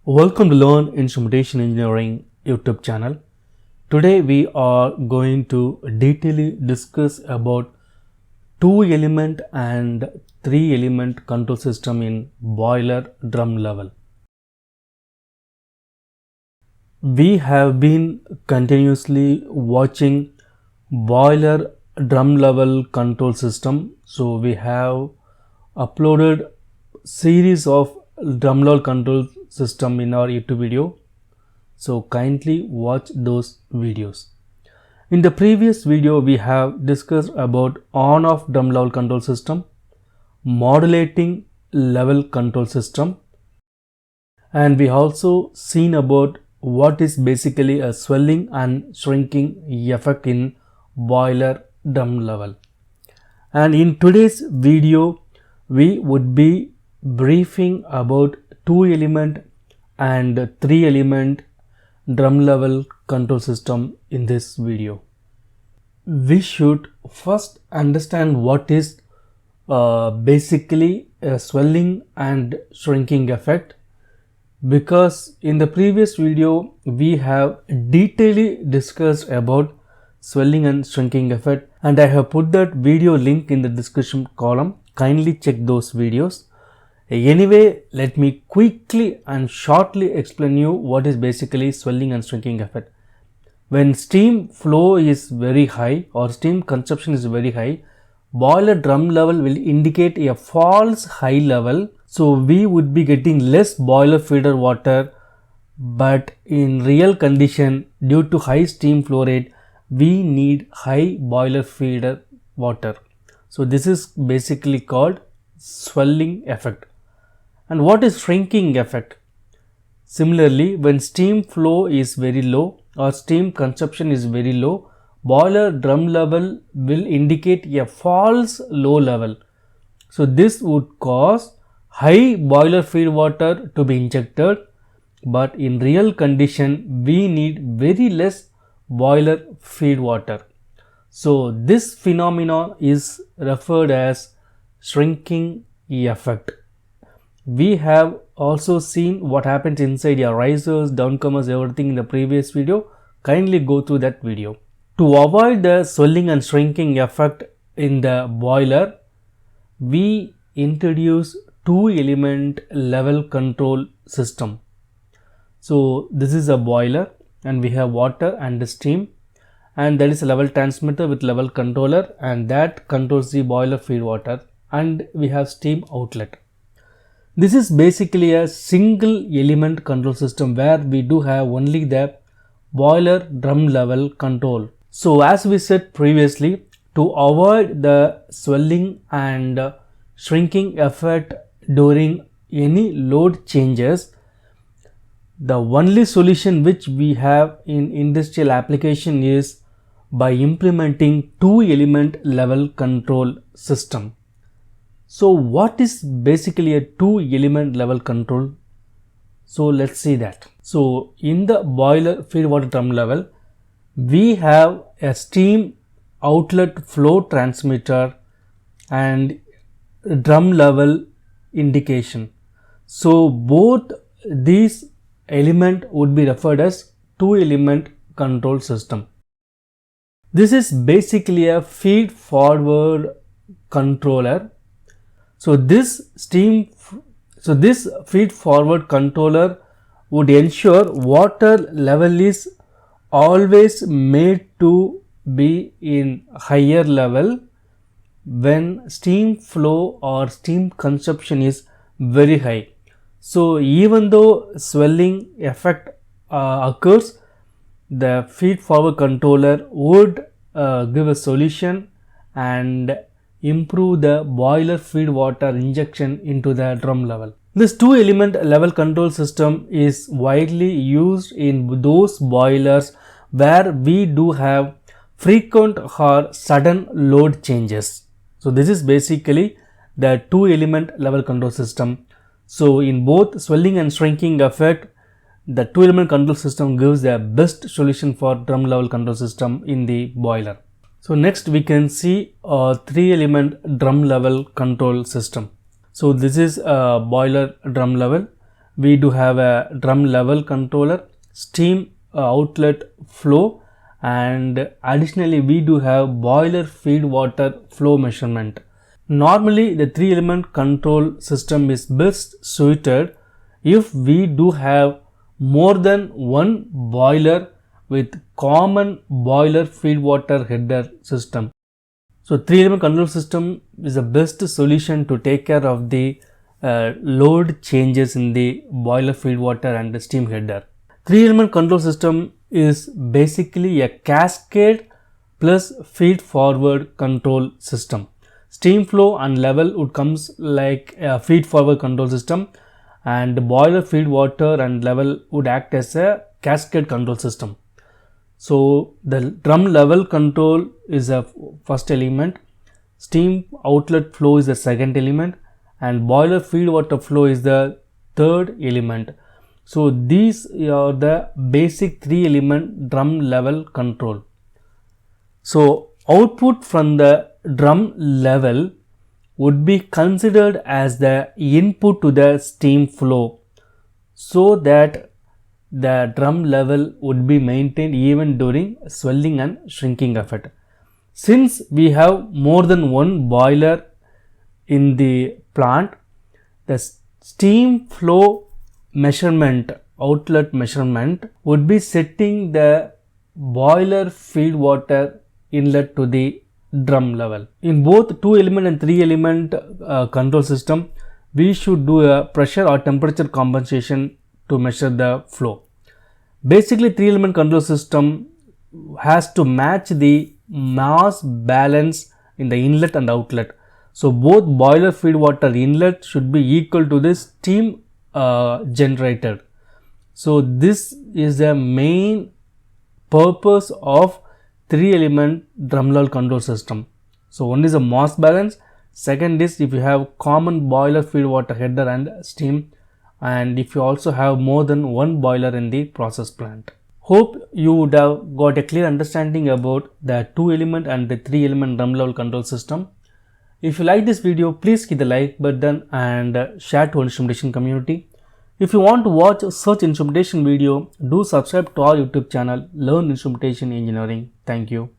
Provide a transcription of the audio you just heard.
Welcome to Learn Instrumentation Engineering YouTube channel. Today we are going to detailedly discuss about 2-element and 3-element control system in boiler drum level. We have been continuously watching boiler drum level control system. So we have uploaded series of drum level control system in our YouTube video. So kindly watch those videos. In the previous video, we have discussed about on-off drum level control system, modulating level control system, and we also seen about what is basically a swelling and shrinking effect in boiler drum level. And in today's video, we would be briefing about 2-element and 3-element drum level control system in this video. We should first understand what is basically a swelling and shrinking effect, because in the previous video we have detailedly discussed about swelling and shrinking effect, and I have put that video link in the description column. Kindly check those videos. Anyway, let me quickly and shortly explain you what is basically swelling and shrinking effect. When steam flow is very high or steam consumption is very high, boiler drum level will indicate a false high level. So we would be getting less boiler feeder water, but in real condition, due to high steam flow rate, we need high boiler feeder water. So this is basically called swelling effect. And what is shrinking effect? Similarly, when steam flow is very low or steam consumption is very low, boiler drum level will indicate a false low level. So this would cause high boiler feed water to be injected, but in real condition we need very less boiler feed water. So this phenomenon is referred as shrinking effect. We have also seen what happens inside your risers, downcomers, everything in the previous video. Kindly go through that video. To avoid the swelling and shrinking effect in the boiler, we introduce 2-element level control system. So this is a boiler and we have water and steam, and there is a level transmitter with level controller, and that controls the boiler feed water, and we have steam outlet. This is basically a single element control system where we do have only the boiler drum level control. So as we said previously, to avoid the swelling and shrinking effect during any load changes, the only solution which we have in industrial application is by implementing 2-element level control system. So what is basically a 2-element level control? So let's see that. So in the boiler feed water drum level, we have a steam outlet flow transmitter and drum level indication. So both these elements would be referred as 2-element control system. This is basically a feed forward controller. So this feed forward controller would ensure water level is always made to be in higher level when steam flow or steam consumption is very high. So even though swelling effect occurs, the feed forward controller would give a solution and improve the boiler feed water injection into the drum level. This 2-element level control system is widely used in those boilers where we do have frequent or sudden load changes. So this is basically the 2-element level control system. So in both swelling and shrinking effect, the 2-element control system gives the best solution for drum level control system in the boiler. So next we can see a 3-element drum level control system. So this is a boiler drum level we do have a drum level controller, steam outlet flow, and additionally we do have boiler feed water flow measurement. Normally the 3-element control system is best suited if we do have more than one boiler with common boiler feed water header system. So 3-element control system is the best solution to take care of the load changes in the boiler feed water and the steam header. 3-element control system is basically a cascade plus feed forward control system. Steam flow and level would comes like a feed forward control system, and boiler feed water and level would act as a cascade control system. So the drum level control is a first element, steam outlet flow is the second element, and boiler feed water flow is the third element. So these are the basic 3-element drum level control. So output from the drum level would be considered as the input to the steam flow, so that the drum level would be maintained even during swelling and shrinking effect. Since we have more than one boiler in the plant, the steam flow measurement, outlet measurement would be setting the boiler feed water inlet to the drum level. In both 2-element and 3-element control system, we should do a pressure or temperature compensation to measure the flow. Basically 3-element control system has to match the mass balance in the inlet and outlet. So both boiler feed water inlet should be equal to the steam generated. So this is the main purpose of 3-element drum level control system. So one is a mass balance, second is if you have common boiler feed water header and steam, and if you also have more than one boiler in the process plant. Hope you would have got a clear understanding about the 2-element and the 3-element drum level control system. If you like this video, please hit the like button and share to our instrumentation community. If you want to watch such instrumentation video, do subscribe to our YouTube channel Learn Instrumentation Engineering. Thank you.